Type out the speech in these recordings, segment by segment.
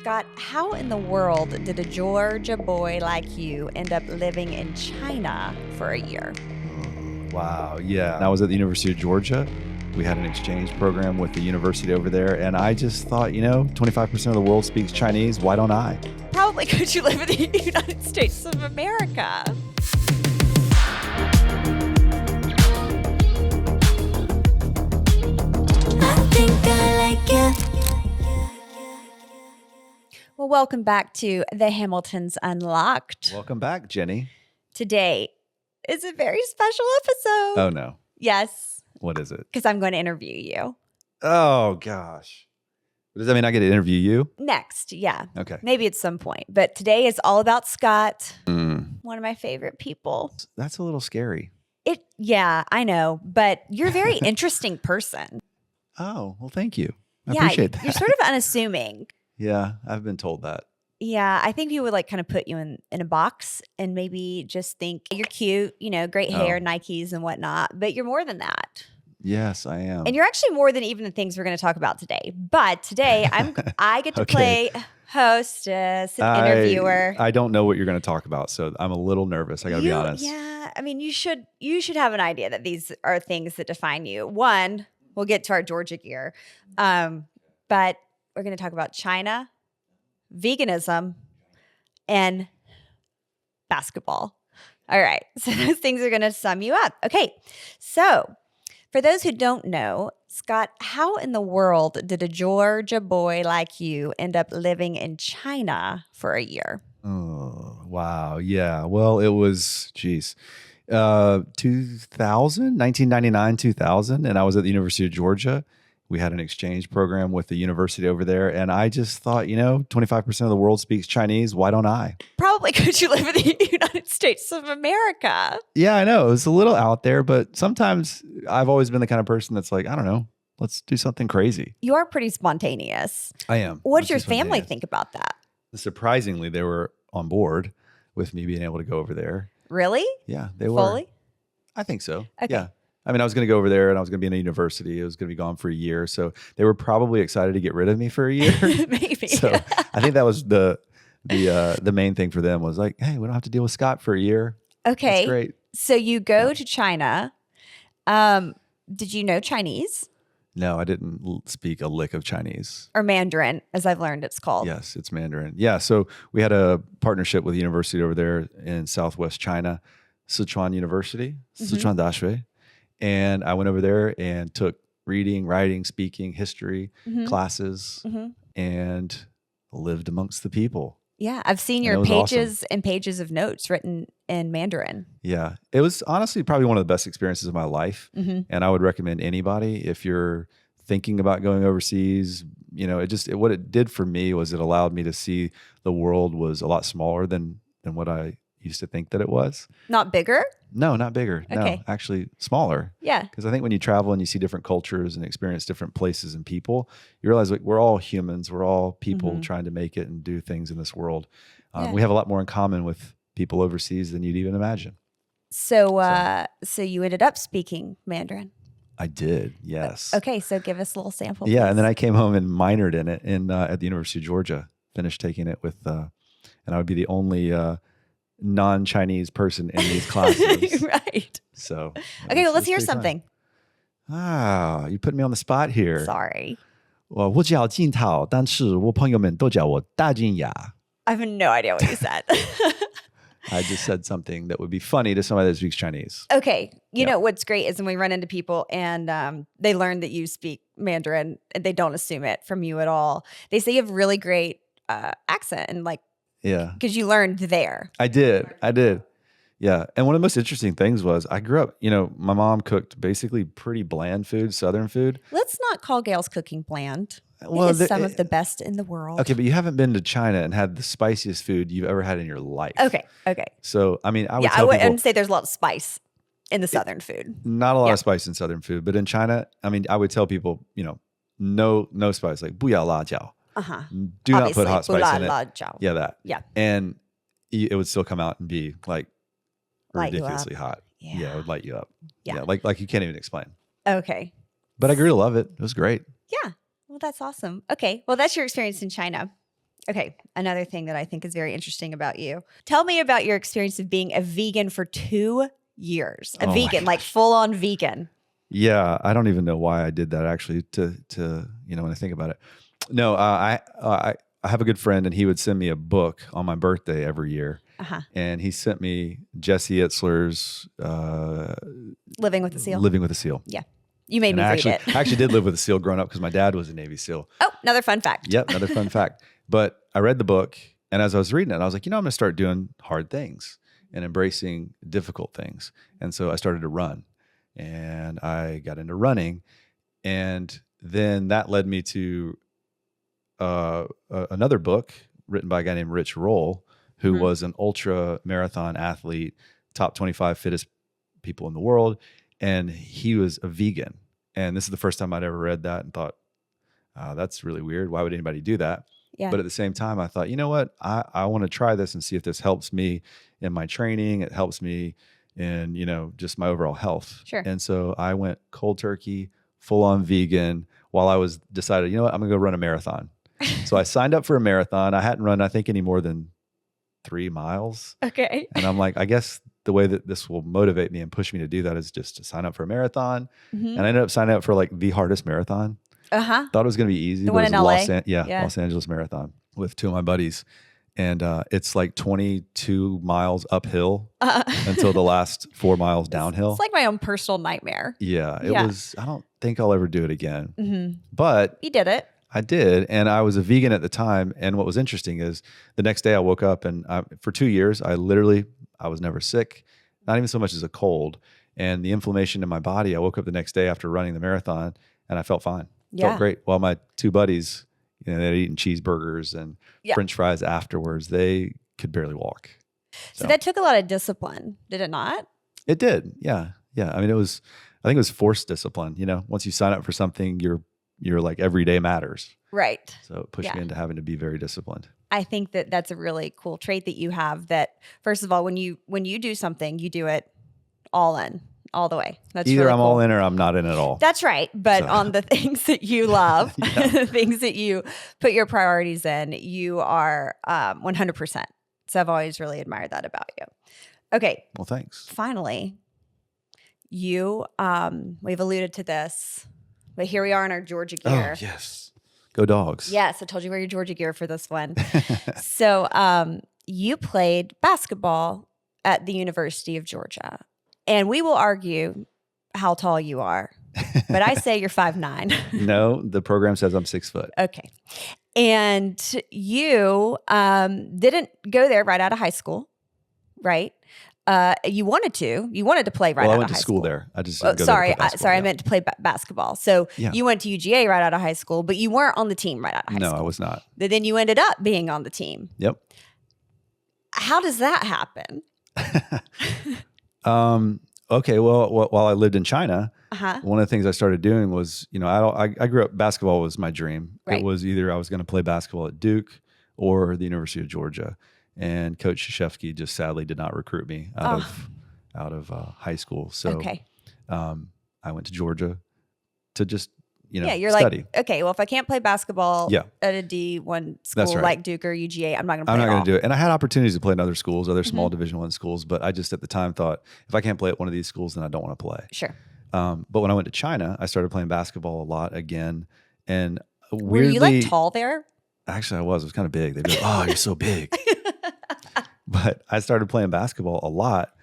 Scott, how in the world did a Georgia boy like you end up living in China for a year? Wow. Yeah. I was at the University of Georgia. We had an exchange program with the university over there. And I just thought, 25% of the world speaks Chinese. Why don't I? Probably because you live in the United States of America. I think I like you. Well, welcome back to the Hamiltons Unlocked. Welcome back, Jenny. Today is a very special episode. Oh, no. Yes, What is it? because I'm going to interview you. Oh, gosh. Does that mean I get to interview you? Next, yeah. Okay. Maybe at some point. But today is all about Scott, Mm, one of my favorite people. that's a little scary. Yeah, I know. But you're a very interesting person. Oh, well, thank you. I Yeah, appreciate that. You're sort of unassuming. Yeah, I've been told that. Yeah, I think you would kind of put you in a box and maybe just think you're cute, great hair, Oh. Nikes and whatnot. But you're more than that. Yes, I am. And you're actually more than even the things we're going to talk about today. But today I get to Okay. play hostess and interviewer. I don't know what you're going to talk about, so I'm a little nervous. I got to be honest. Yeah, I mean, you should have an idea that these are things that define you. One, we'll get to our Georgia gear, but we're going to talk about China, veganism, and basketball. All right, so those things are going to sum you up. Okay, so for those who don't know, Scott, how in the world did a Georgia boy like you end up living in China for a year? Oh, wow. Yeah. Well, it was, 1999, 2000. And I was at the University of Georgia. We had an exchange program with the university over there. And I just thought, 25% of the world speaks Chinese. Why don't I? Probably because you live in the United States of America. Yeah, I know. It was a little out there, but sometimes I've always been the kind of person that's like, I don't know, let's do something crazy. You are pretty spontaneous. I am. What Let's did your do something family else. think about that? Surprisingly, they were on board with me being able to go over there. Really? Yeah, they were. Fully? I think so. Okay. Yeah. I mean, I was going to go over there and I was going to be in a university. I was going to be gone for a year. So they were probably excited to get rid of me for a year. Maybe. So I think that was the main thing for them was like, hey, we don't have to deal with Scott for a year. Okay. That's great. So you go to China. Did you know Chinese No, I didn't speak a lick of Chinese. or Mandarin, as I've learned it's called? Yes, it's Mandarin. Yeah. So we had a partnership with the university over there in Southwest China, Sichuan University, Sichuan Daxue. And I went over there and took reading, writing, speaking, history Mhm. classes Mhm. and lived amongst the people. Yeah, I've seen And your it was awesome. pages and pages of notes written in Mandarin. Yeah. It was honestly probably one of the best experiences of my life. Mhm. And I would recommend anybody if you're thinking about going overseas, what it did for me was it allowed me to see the world was a lot smaller than what I used to think that it was. Not bigger? No, not bigger. Okay. No, actually smaller. Yeah. Because I think when you travel and you see different cultures and experience different places and people, you realize like we're all humans. We're all people Mhm. trying to make it and do things in this world. Yeah. We have a lot more in common with people overseas than you'd even imagine. So you ended up speaking Mandarin. I did, yes. Okay, so give us a little sample. Yeah, please. and then I came home and minored in it at the University of Georgia. Finished taking it with, and I would be the only non-Chinese person in these classes. Right. So Okay, well, let's it's hear pretty fun. something. You put me on the spot here. Sorry. 我叫金涛，但是我朋友们都叫我大金牙。 I have no idea what you said. I just said something that would be funny to somebody that speaks Chinese. Okay. You Yeah. know what's great is when we run into people and they learn that you speak Mandarin and they don't assume it from you at all. They say you have really great accent and Yeah, because you learned there. I did. Yeah, and one of the most interesting things was I grew up, my mom cooked basically pretty bland food, Southern food. Let's not call Gail's cooking bland. Well, it is some of the best in the world. Okay, but you haven't been to China and had the spiciest food you've ever had in your life. Okay. So, I mean, I would Yeah, I tell wouldn't people say there's a lot of spice in the Southern food. not a lot Yeah. of spice in Southern food, but in China, I mean, I would tell people, no spice, like 不要辣椒. Uh-huh. Do not Obviously, put hot spice in it. la jiao. Yeah, that. Yeah. And it would still come out and be like Light you ridiculously hot. Yeah. It would light you up. Yeah. Like you can't even explain. Okay. But I grew to love it. It was great. Yeah. Well, that's awesome. Okay. Well, that's your experience in China. Okay, another thing that I think is very interesting about you. Tell me about your experience of being a vegan for 2 years. A Oh my vegan, like gosh. full on vegan. Yeah, I don't even know why I did that actually. When I think about it, no, I have a good friend, and he would send me a book on my birthday every year, Uh-huh. and he sent me Jesse Itzler's Living with a seal. Living with a Seal. Yeah. You made And me I read actually, it. I actually did live with a seal growing up because my dad was a Navy SEAL. Oh, another fun fact. Yep, another fun fact. But I read the book, and as I was reading it, I was like, I'm going to start doing hard things and embracing difficult things. And so I started to run, and I got into running, and then that led me to another book written by a guy named Rich Roll, who Mhm. was an ultra marathon athlete, top 25 fittest people in the world. And he was a vegan. And this is the first time I'd ever read that and thought, that's really weird. Why would anybody do that? Yeah. But at the same time, I thought, you know what? I want to try this and see if this helps me in my training. It helps me in, just my overall health. Sure. And so I went cold turkey, full on vegan while I was decided, I'm going to go run a marathon. So I signed up for a marathon. I hadn't run, I think, any more than 3 miles. Okay. And I'm like, I guess the way that this will motivate me and push me to do that is just to sign up for a marathon. Mhm. And I ended up signing up for like the hardest marathon. Uh-huh. Thought it was going to be easy. The but one it was in LA? Yeah, Los Angeles Marathon with 2 of my buddies. And it's like 22 miles uphill until the last 4 miles downhill. It's like my own personal nightmare. Yeah, it Yeah. was, I don't think I'll ever do it again. Mm-hmm. But You did it. I did. And I was a vegan at the time. And what was interesting is the next day I woke up, and for 2 years, I was never sick, not even so much as a cold. And the inflammation in my body, I woke up the next day after running the marathon and I felt fine. Yeah. Felt great. While my 2 buddies, they had eaten cheeseburgers and Yeah. French fries afterwards. They could barely walk. So that took a lot of discipline, did it not? It did. Yeah. Yeah. I mean, I think it was forced discipline. Once you sign up for something, you're like every day matters. Right. So it pushed Yeah. me into having to be very disciplined. I think that that's a really cool trait that you have, that first of all, when you do something, you do it all in, all the way. That's Either really I'm cool. all in or I'm not in at all. That's right. But So- on the things that you love, Yeah. the things that you put your priorities in, you are 100%. So I've always really admired that about you. Okay. Well, thanks. Finally, we've alluded to this, but here we are in our Georgia gear. Oh, yes. Go Dogs. Yes, I told you wear your Georgia gear for this one. So you played basketball at the University of Georgia. And we will argue how tall you are, but I say you're 5'9". No, the program says I'm 6 foot. Okay. And you didn't go there right out of high school, right? You wanted to play right Well, out I of went high to school school. there. I just Oh, didn't go there to sorry, play basketball, sorry, I yeah. meant to play basketball. So Yeah. you went to UGA right out of high school, but you weren't on the team right out of high No, school. I was not. But then you ended up being on the team. Yep. How does that happen? Okay. Well, while I lived in China, Uh-huh. one of the things I started doing was, I grew up, basketball was my dream. Right. It was either I was going to play basketball at Duke or the University of Georgia. And Coach Krzyzewski just sadly did not recruit me out of high school. So Okay. I went to Georgia to just, Yeah, you're study. like, okay, well, if I can't play basketball Yeah. at a D1 That's school right. like Duke or UGA, I'm not going to play I'm not at going all. to do it. And I had opportunities to play in other schools, other small Mm-hmm. Division I schools, but I just at the time thought if I can't play at one of these schools, then I don't want to play. Sure. But when I went to China, I started playing basketball a lot again. And Were weirdly, you like tall there? actually I was kind of big. They'd be like, oh, you're so big. But I started playing basketball a lot.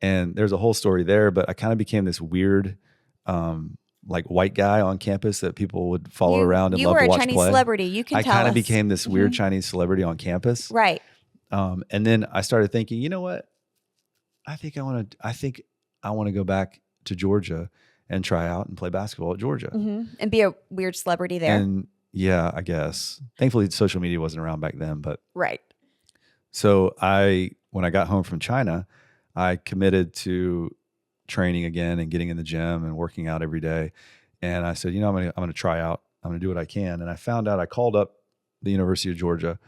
And there's a whole story there, but I kind of became this weird, like white guy on campus that people would follow around and you love were to a watch Chinese play. celebrity. You can I tell kind us. of became this weird Chinese celebrity on campus. Right. And then I started thinking, you know what? I think I want to go back to Georgia and try out and play basketball at Georgia. Mm-hmm. And be a weird celebrity there. And yeah, I guess. Thankfully, social media wasn't around back then. But right. so when I got home from China, I committed to training again and getting in the gym and working out every day. And I said, I'm going to try out. I'm going to do what I can. And I found out, I called up the University of Georgia,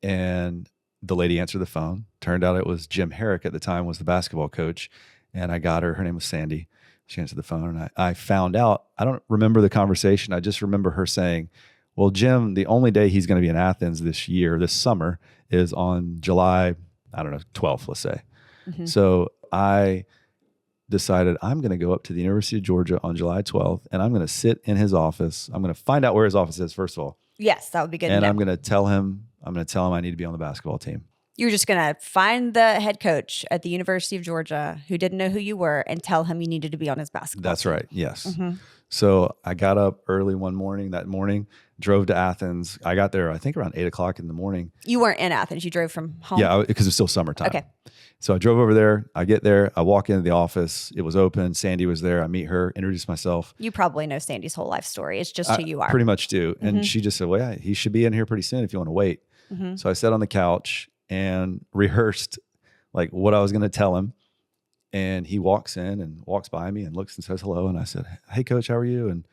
and the lady answered the phone. Turned out it was Jim Herrick at the time was the basketball coach. And I got her. Her name was Sandy. She answered the phone, and I found out, I don't remember the conversation. I just remember her saying, Well, Jim, the only day he's going to be in Athens this summer, is on July, 12th, let's say. Mhm. So I decided I'm going to go up to the University of Georgia on July 12th, and I'm going to sit in his office. I'm going to find out where his office is, first of all. Yes, that would be good. And to know. I'm going to tell him I need to be on the basketball team. You're just going to find the head coach at the University of Georgia who didn't know who you were and tell him you needed to be on his basketball That's team. right. Yes. Mhm. So I got up early that morning, drove to Athens. I got there, I think around 8:00 in the morning. You weren't in Athens. You drove from home? Yeah, because it's still summertime. Okay. So I drove over there. I get there. I walk into the office. It was open. Sandy was there. I meet her, introduce myself. You probably know Sandy's whole life story. It's just who you are. Pretty much do. Mm-hmm. And she just said, well, yeah, he should be in here pretty soon if you want to wait. Mhm. So I sat on the couch and rehearsed like what I was going to tell him. And he walks in and walks by me and looks and says hello. And I said, hey, coach, how are you? And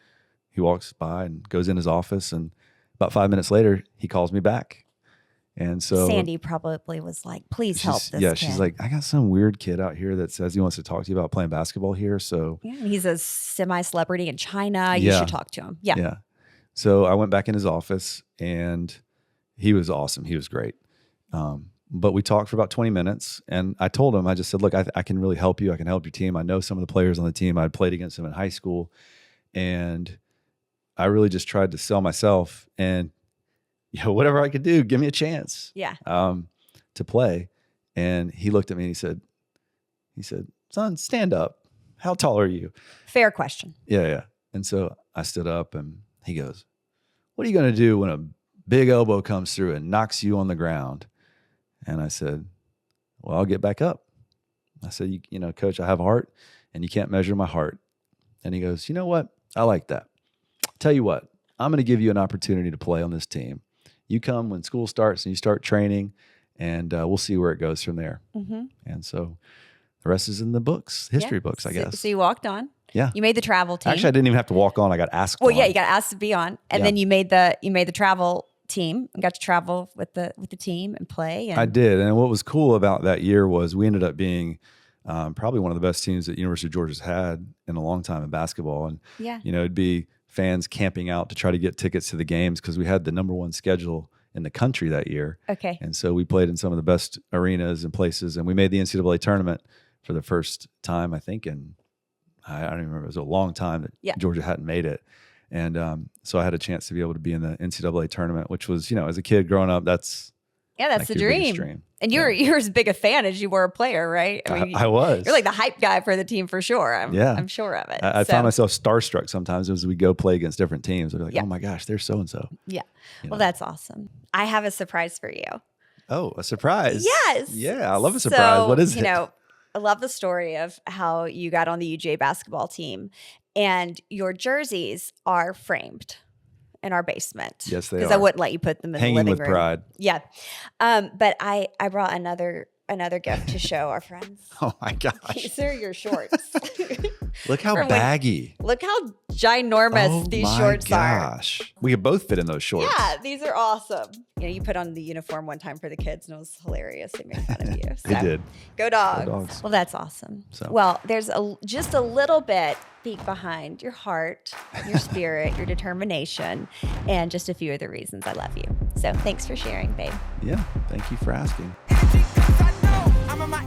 he walks by and goes in his office. And about 5 minutes later, he calls me back. And so Sandy probably was like, please help this Yeah, kid. she's like, I got some weird kid out here that says he wants to talk to you about playing basketball here. So yeah, he's a semi-celebrity in China. You Yeah. should talk to him. Yeah. yeah. So I went back in his office and he was awesome. He was great. But we talked for about 20 minutes and I told him, I just said, look, I can really help you. I can help your team. I know some of the players on the team. I played against them in high school. And I really just tried to sell myself and whatever I could do, give me a chance Yeah. to play. And he looked at me and he said, son, stand up. How tall are you? Fair question. Yeah. And so I stood up and he goes, what are you going to do when a big elbow comes through and knocks you on the ground? And I said, well, I'll get back up. I said, coach, I have a heart and you can't measure my heart. And he goes, you know what? I like that. Tell you what, I'm going to give you an opportunity to play on this team. You come when school starts and you start training and we'll see where it goes from there. Mm-hmm. And so the rest is in the books, history books, I guess. So you walked on. Yeah. You made the travel team. Actually, I didn't even have to walk on. I got asked Well, on. yeah, you got asked to be on. And Yeah. then you made the travel team and got to travel with the team and play. And I did. And what was cool about that year was we ended up being probably one of the best teams that University of Georgia's had in a long time in basketball. And, yeah. it'd be fans camping out to try to get tickets to the games because we had the number one schedule in the country that year. Okay. And so we played in some of the best arenas and places. And we made the NCAA tournament for the first time, I think, in, I don't even remember. It was a long time that Georgia hadn't made it. And so I had a chance to be able to be in the NCAA tournament, which was, as a kid growing up, that's that's the your biggest dream. And you're as big a fan as you were a player, right? I was. You're like the hype guy for the team for sure. I'm sure of it. I found myself starstruck sometimes as we go play against different teams. I'd be like, oh my gosh, there's so-and-so. Yeah. Well, that's awesome. I have a surprise for you. Oh, a surprise. Yes. Yeah, I love a surprise. What is it? I love the story of how you got on the UGA basketball team and your jerseys are framed in our basement. Yes, they are. Because I wouldn't let you put them in Hanging the living with room. pride. Yeah. But I brought another gift to show our friends. Oh my gosh. These are your shorts. Look how From when- baggy. Look how ginormous these shorts are. Gosh. We could both fit in those shorts. Yeah, these are awesome. You put on the uniform one time for the kids and it was hilarious. They made fun of you. They So, did. Go dogs. Go dogs. Well, that's awesome. So. Well, there's just a little bit peek behind your heart, your spirit, your determination, and just a few of the reasons I love you. So thanks for sharing, babe. Yeah. Thank you for asking. I know I'm in my